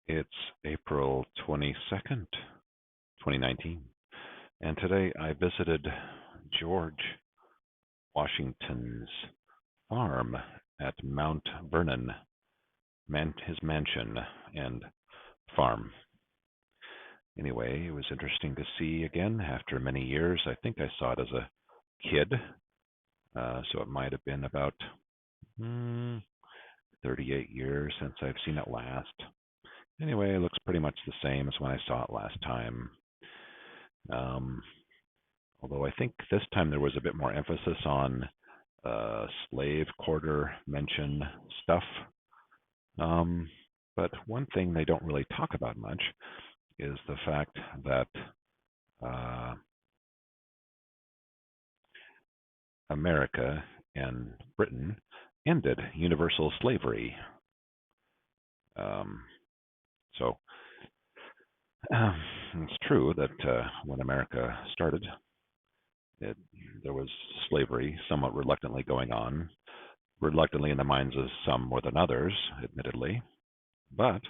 It's April 22nd, 2019, and today I visited George Washington's farm at Mount Vernon, his mansion and farm. Anyway, it was interesting to see again after many years. I think I saw it as a kid, so it might have been about 38 years since I've seen it last. Anyway, it looks pretty much the same as when I saw it last time. Um, Although I think this time there was a bit more emphasis on slave quarter mention stuff. But one thing they don't really talk about much is the fact that America and Britain ended universal slavery. So it's true that when America started, there was slavery somewhat reluctantly going on, reluctantly in the minds of some more than others, admittedly, but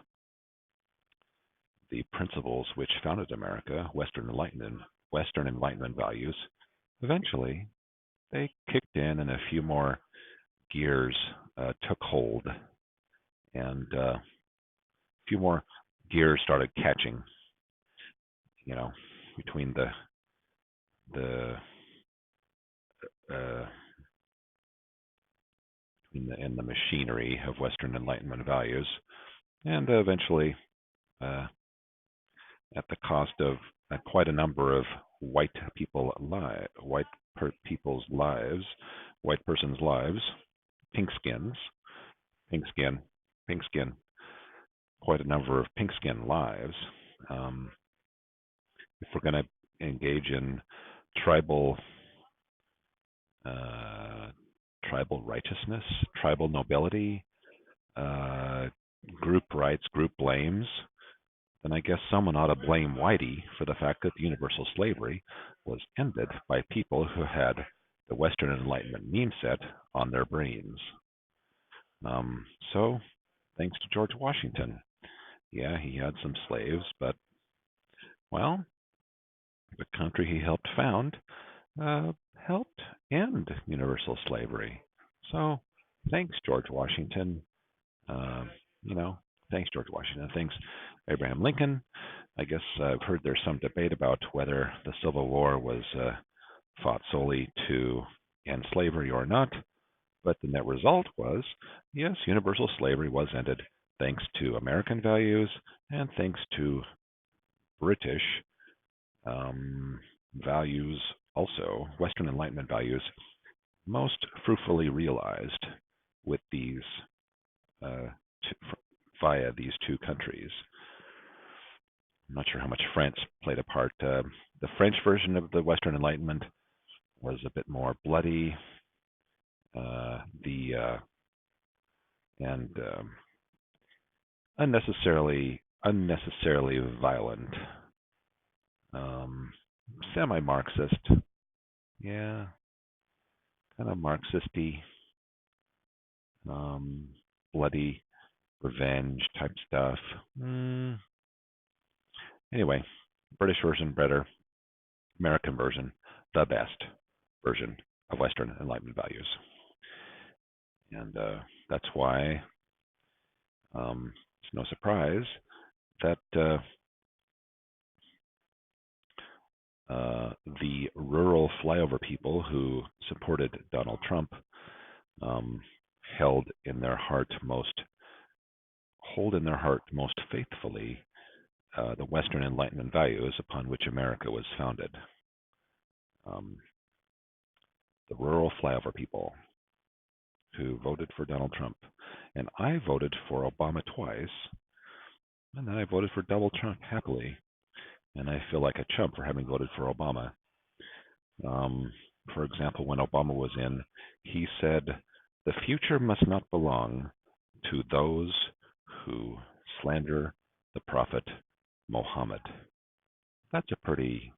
the principles which founded America, Western Enlightenment values, eventually they kicked in and a few more gears took hold, and a few more gears started catching, between the in the machinery of Western Enlightenment values, and eventually, at the cost of quite a number of white people's lives, white person's lives, pink skin, quite a number of pink skin lives. If we're going to engage in tribal righteousness, tribal nobility, group rights, group blames, then I guess someone ought to blame Whitey for the fact that the universal slavery was ended by people who had the Western Enlightenment meme set on their brains. So, thanks to George Washington. Yeah, he had some slaves, but, well, the country he helped found helped end universal slavery. So, thanks, George Washington. Thanks, George Washington. Thanks, Abraham Lincoln. I guess I've heard there's some debate about whether the Civil War was fought solely to end slavery or not. But the net result was, yes, universal slavery was ended thanks to American values and thanks to British values also, Western Enlightenment values, most fruitfully realized with these via these two countries. I'm not sure how much France played a part. The French version of the Western Enlightenment was a bit more bloody, and unnecessarily violent, semi-Marxist, yeah, kind of Marxisty, bloody revenge type stuff. Anyway, British version better, American version the best version of Western Enlightenment values, and that's why it's no surprise that the rural flyover people who supported Donald Trump hold in their heart most faithfully the Western Enlightenment values upon which America was founded. The rural flyover people who voted for Donald Trump. And I voted for Obama twice, and then I voted for Donald Trump happily. And I feel like a chump for having voted for Obama. For example, when Obama was in, he said, "The future must not belong to those who slander the Prophet Muhammad." That's a pretty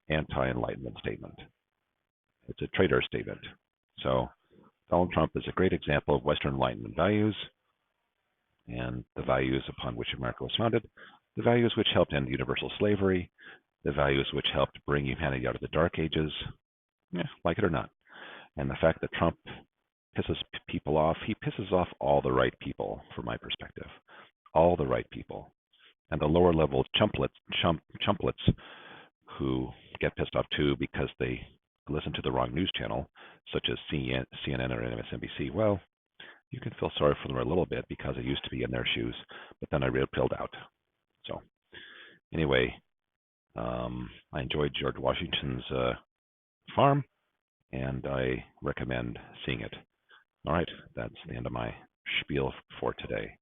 anti-Enlightenment statement. It's a traitor statement. So Donald Trump is a great example of Western Enlightenment values. and the values upon which America was founded, the values which helped end universal slavery, the values which helped bring humanity out of the Dark Ages, like it or not. And the fact that Trump pisses people off, he pisses off all the right people, from my perspective. All the right people. And the lower level chumplets who get pissed off too because they listen to the wrong news channel, such as CNN or MSNBC, well, you can feel sorry for them a little bit because I used to be in their shoes, but then I pilled out. So anyway, I enjoyed George Washington's farm, and I recommend seeing it. All right, that's the end of my spiel for today.